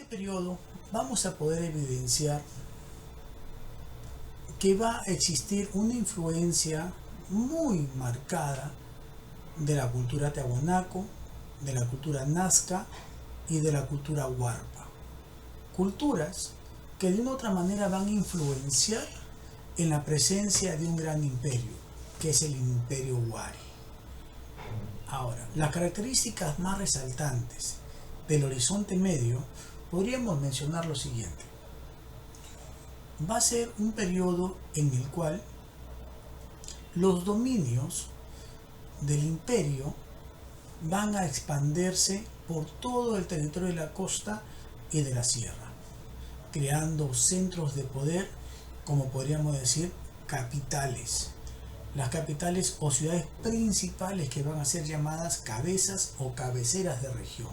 este periodo vamos a poder evidenciar que va a existir una influencia muy marcada de la cultura tiahuanaco, de la cultura nazca y de la cultura huarpa. Culturas que de una u otra manera van a influenciar en la presencia de un gran imperio, que es el Imperio Wari. Ahora, las características más resaltantes del Horizonte Medio podríamos mencionar lo siguiente. Va a ser un periodo en el cual los dominios del imperio van a expandirse por todo el territorio de la costa y de la sierra, creando centros de poder, como podríamos decir, capitales. Las capitales o ciudades principales que van a ser llamadas cabezas o cabeceras de región,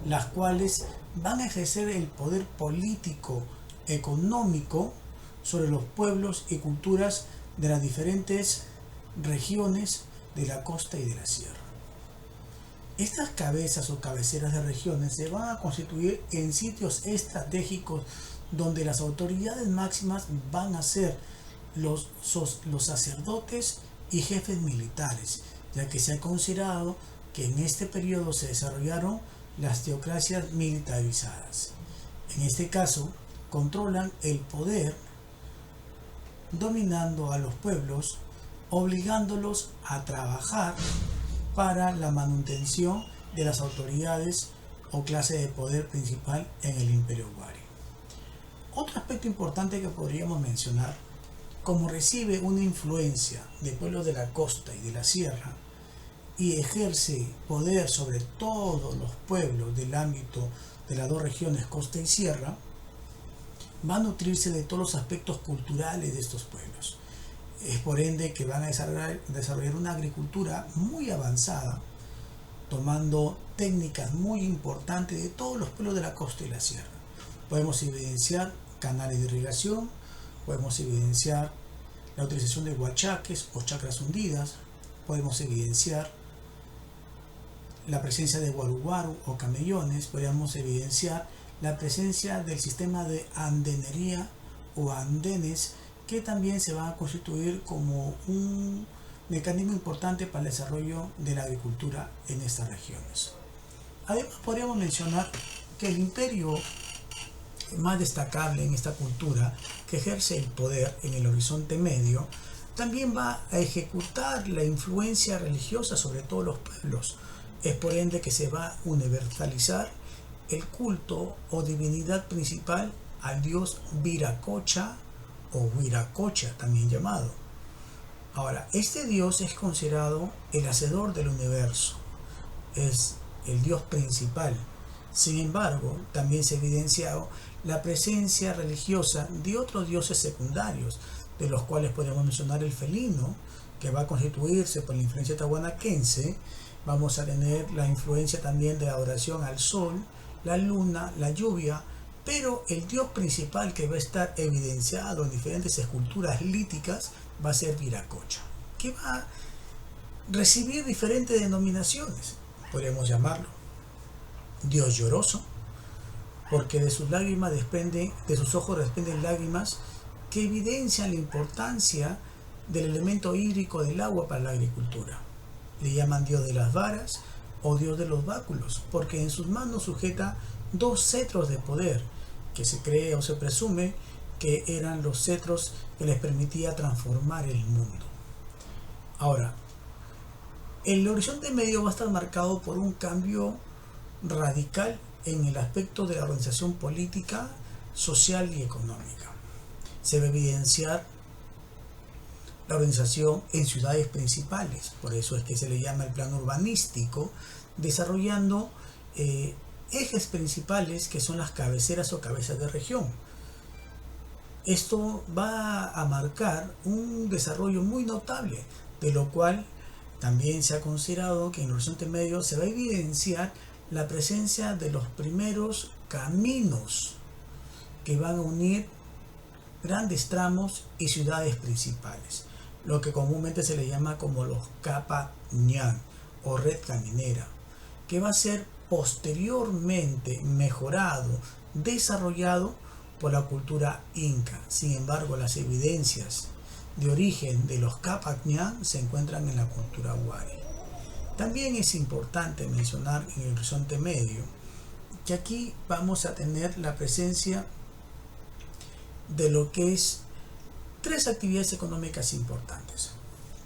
las cuales van a ejercer el poder político, económico sobre los pueblos y culturas de las diferentes regiones de la costa y de la sierra. Estas cabezas o cabeceras de regiones se van a constituir en sitios estratégicos donde las autoridades máximas van a ser los sacerdotes y jefes militares, ya que se ha considerado que en este periodo se desarrollaron las teocracias militarizadas. En este caso, controlan el poder dominando a los pueblos, obligándolos a trabajar para la manutención de las autoridades o clase de poder principal en el Imperio Wari. Otro aspecto importante que podríamos mencionar, como recibe una influencia de pueblos de la costa y de la sierra y ejerce poder sobre todos los pueblos del ámbito de las dos regiones costa y sierra, va a nutrirse de todos los aspectos culturales de estos pueblos. Es por ende que van a desarrollar una agricultura muy avanzada, tomando técnicas muy importantes de todos los pueblos de la costa y la sierra. Podemos evidenciar canales de irrigación, podemos evidenciar la utilización de huachaques o chacras hundidas, podemos evidenciar la presencia de guaruguaru o camellones, podemos evidenciar la presencia del sistema de andenería o andenes, que también se van a constituir como un mecanismo importante para el desarrollo de la agricultura en estas regiones. Además, podríamos mencionar que el imperio más destacable en esta cultura, que ejerce el poder en el Horizonte Medio, también va a ejecutar la influencia religiosa sobre todos los pueblos. Es por ende que se va a universalizar el culto o divinidad principal al dios Viracocha o Huiracocha, también llamado. Ahora, este dios es considerado el hacedor del universo, es el dios principal. Sin embargo, también se ha evidenciado la presencia religiosa de otros dioses secundarios, de los cuales podemos mencionar el felino, que va a constituirse por la influencia tahuanaquense. Vamos a tener la influencia también de la adoración al sol, la luna, la lluvia, pero el dios principal que va a estar evidenciado en diferentes esculturas líticas va a ser Viracocha, que va a recibir diferentes denominaciones. Podríamos llamarlo dios lloroso, porque de sus lágrimas de sus ojos desprenden lágrimas que evidencian la importancia del elemento hídrico del agua para la agricultura. Le llaman dios de las varas o dios de los báculos, porque en sus manos sujeta dos cetros de poder, que se cree o se presume que eran los cetros que les permitía transformar el mundo. Ahora, el Horizonte Medio va a estar marcado por un cambio radical en el aspecto de la organización política, social y económica. Se va a evidenciar la organización en ciudades principales, por eso es que se le llama el plano urbanístico, desarrollando ejes principales que son las cabeceras o cabezas de región. Esto va a marcar un desarrollo muy notable, de lo cual también se ha considerado que en el Horizonte Medio se va a evidenciar la presencia de los primeros caminos que van a unir grandes tramos y ciudades principales, lo que comúnmente se le llama como los Capa Ñan o red caminera, que va a ser posteriormente mejorado desarrollado por la cultura inca. Sin embargo, las evidencias de origen de los Capac Ñan se encuentran en la cultura Wari. También es importante mencionar en el Horizonte Medio que aquí vamos a tener la presencia de lo que es tres actividades económicas importantes: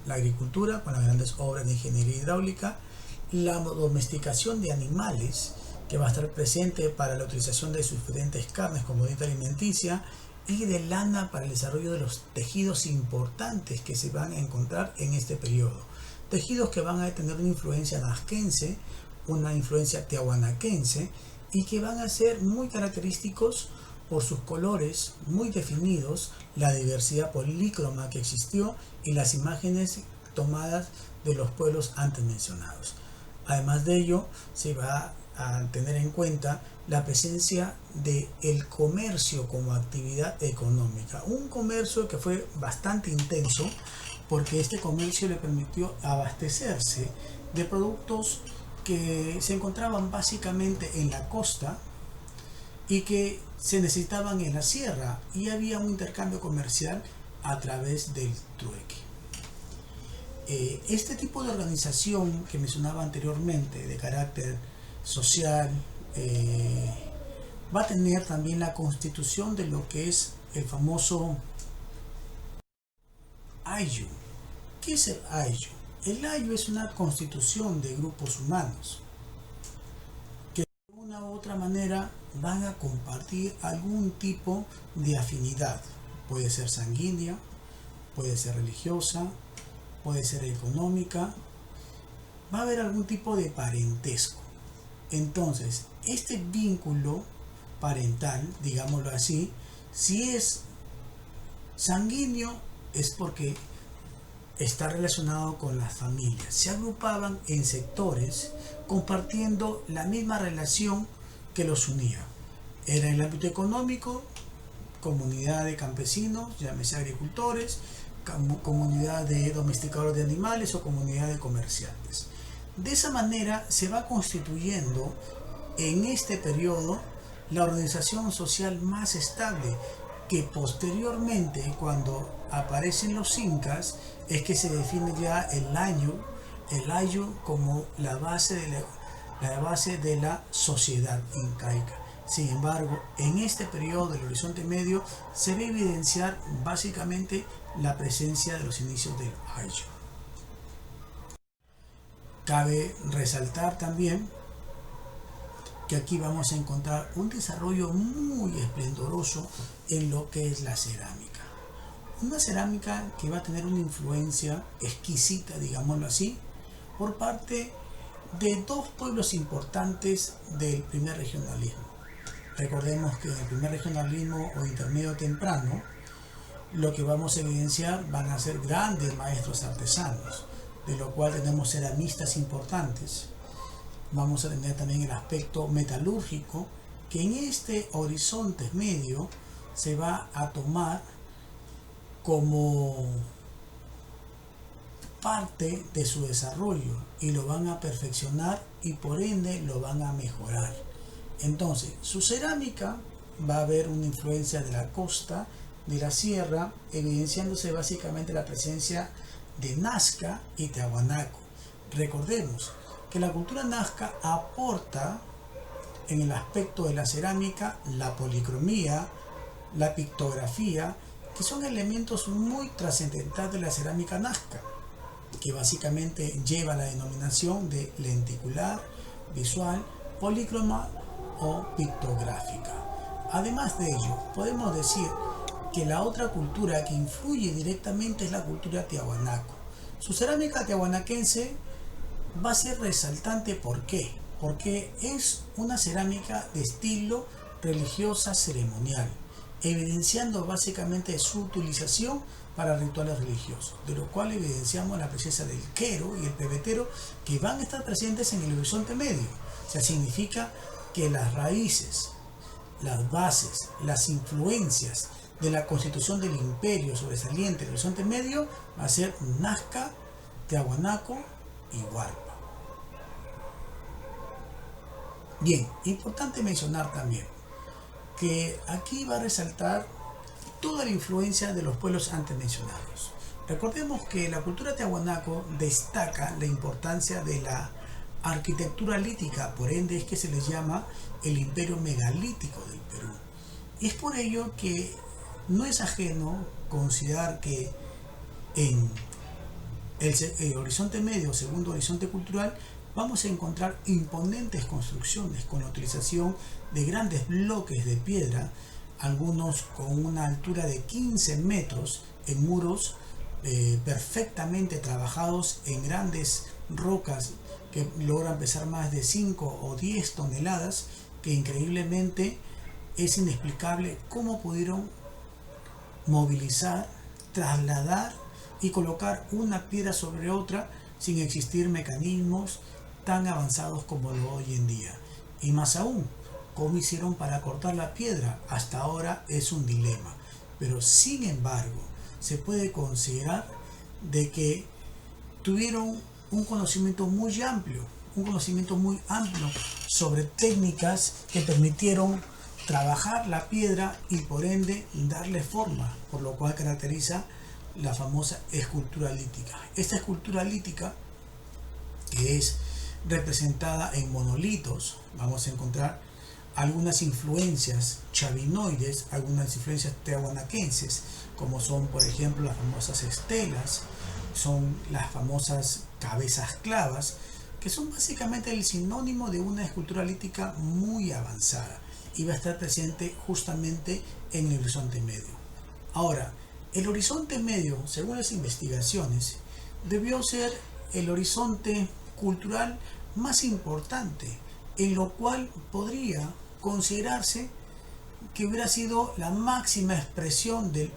la agricultura con las grandes obras de ingeniería hidráulica, la domesticación de animales, que va a estar presente para la utilización de sus diferentes carnes como dieta alimenticia, y de lana para el desarrollo de los tejidos importantes que se van a encontrar en este periodo. Tejidos que van a tener una influencia nazquense, una influencia tiahuanaquense, y que van a ser muy característicos por sus colores muy definidos, la diversidad polícroma que existió y las imágenes tomadas de los pueblos antes mencionados. Además de ello, se va a tener en cuenta la presencia del comercio como actividad económica. Un comercio que fue bastante intenso, porque este comercio le permitió abastecerse de productos que se encontraban básicamente en la costa y que se necesitaban en la sierra, y había un intercambio comercial a través del trueque. Este tipo de organización que mencionaba anteriormente, de carácter social, va a tener también la constitución de lo que es el famoso Ayllu. ¿Qué es el Ayllu? El Ayllu es una constitución de grupos humanos que de una u otra manera van a compartir algún tipo de afinidad. Puede ser sanguínea, puede ser religiosa, puede ser económica, va a haber algún tipo de parentesco. Entonces, este vínculo parental, digámoslo así, si es sanguíneo, es porque está relacionado con las familias. Se agrupaban en sectores compartiendo la misma relación que los unía. Era en el ámbito económico, comunidad de campesinos, llámese agricultores, comunidad de domesticadores de animales o comunidad de comerciantes. De esa manera se va constituyendo en este periodo la organización social más estable, que posteriormente, cuando aparecen los incas, es que se define ya el Ayllu como la base de la sociedad incaica. Sin embargo, en este periodo del Horizonte Medio se ve evidenciar básicamente la presencia de los inicios del Ayllu. Cabe resaltar también que aquí vamos a encontrar un desarrollo muy esplendoroso en lo que es la cerámica. Una cerámica que va a tener una influencia exquisita, digámoslo así, por parte de dos pueblos importantes del primer regionalismo. Recordemos que en el primer regionalismo o intermedio temprano, lo que vamos a evidenciar van a ser grandes maestros artesanos, de lo cual tenemos ceramistas importantes. Vamos a tener también el aspecto metalúrgico, que en este Horizonte Medio se va a tomar como parte de su desarrollo y lo van a perfeccionar y por ende lo van a mejorar. Entonces, su cerámica va a haber una influencia de la costa, de la sierra, evidenciándose básicamente la presencia de Nazca y Tiahuanaco. Recordemos que la cultura nazca aporta en el aspecto de la cerámica la policromía, la pictografía, que son elementos muy trascendentales de la cerámica nazca, que básicamente lleva la denominación de lenticular, visual, polícroma o pictográfica. Además de ello, podemos decir que la otra cultura que influye directamente es la cultura tiahuanaco. Su cerámica tiahuanaquense va a ser resaltante. ¿Por qué? Porque es una cerámica de estilo religiosa ceremonial, evidenciando básicamente su utilización para rituales religiosos, de lo cual evidenciamos la presencia del quero y el pebetero, que van a estar presentes en el Horizonte Medio. O sea, significa que las raíces, las bases, las influencias de la constitución del imperio sobresaliente del Horizonte Medio va a ser Nazca, Tiahuanaco y Huarpa. Bien, importante mencionar también que aquí va a resaltar toda la influencia de los pueblos antes mencionados. Recordemos que la cultura tiahuanaco destaca la importancia de la arquitectura lítica, por ende es que se les llama el imperio megalítico del Perú. Y es por ello que no es ajeno considerar que en el horizonte medio, segundo horizonte cultural, vamos a encontrar imponentes construcciones con la utilización de grandes bloques de piedra, algunos con una altura de 15 metros en muros perfectamente trabajados en grandes rocas que logran pesar más de 5 o 10 toneladas, que increíblemente es inexplicable cómo pudieron movilizar, trasladar y colocar una piedra sobre otra sin existir mecanismos tan avanzados como lo hoy en día. Y más aún, ¿cómo hicieron para cortar la piedra? Hasta ahora es un dilema. Pero sin embargo, se puede considerar de que tuvieron un conocimiento muy amplio sobre técnicas que permitieron trabajar la piedra y por ende darle forma, por lo cual caracteriza la famosa escultura lítica. Esta escultura lítica, que es representada en monolitos, vamos a encontrar algunas influencias chavinoides, algunas influencias tiahuanaquenses, como son por ejemplo las famosas estelas, son las famosas cabezas clavas, que son básicamente el sinónimo de una escultura lítica muy avanzada y va a estar presente justamente en el horizonte medio. Ahora, el horizonte medio, según las investigaciones, debió ser el horizonte cultural más importante, en lo cual podría considerarse que hubiera sido la máxima expresión de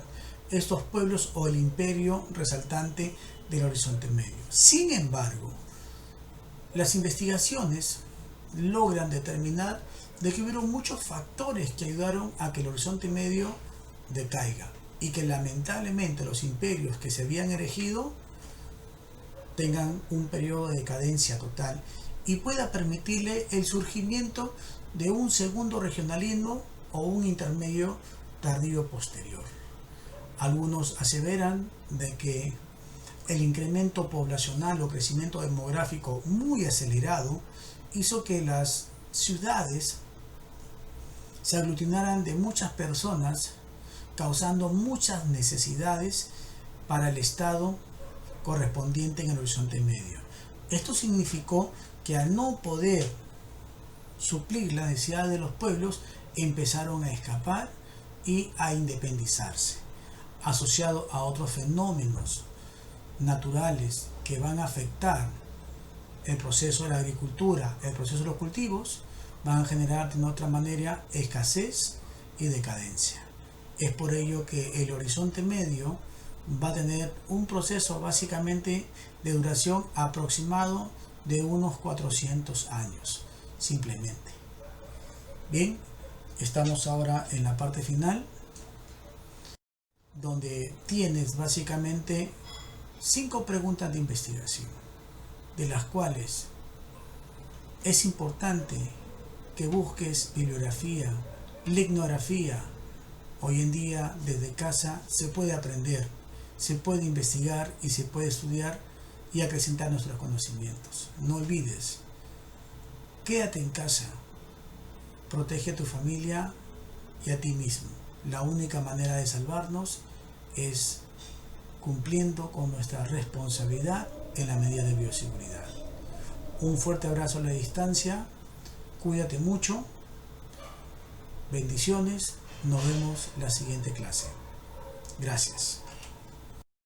estos pueblos o el imperio resaltante del horizonte medio. Sin embargo, las investigaciones logran determinar de que hubieron muchos factores que ayudaron a que el horizonte medio decaiga y que lamentablemente los imperios que se habían erigido tengan un periodo de decadencia total y pueda permitirle el surgimiento de un segundo regionalismo o un intermedio tardío posterior. Algunos aseveran de que el incremento poblacional o crecimiento demográfico muy acelerado hizo que las ciudades se aglutinaran de muchas personas, causando muchas necesidades para el Estado correspondiente en el horizonte medio. Esto significó que al no poder suplir la necesidad de los pueblos, empezaron a escapar y a independizarse, asociado a otros fenómenos naturales que van a afectar el proceso de la agricultura, el proceso de los cultivos, van a generar de otra manera escasez y decadencia. Es por ello que el horizonte medio va a tener un proceso básicamente de duración aproximado de unos 400 años, simplemente. Bien, estamos ahora en la parte final, donde tienes básicamente 5 preguntas de investigación, de las cuales es importante que busques bibliografía, lignografía. Hoy en día desde casa se puede aprender, se puede investigar y se puede estudiar y acrecentar nuestros conocimientos. No olvides, quédate en casa, protege a tu familia y a ti mismo. La única manera de salvarnos es cumpliendo con nuestra responsabilidad en la medida de bioseguridad. Un fuerte abrazo a la distancia, cuídate mucho, bendiciones, nos vemos en la siguiente clase. Gracias.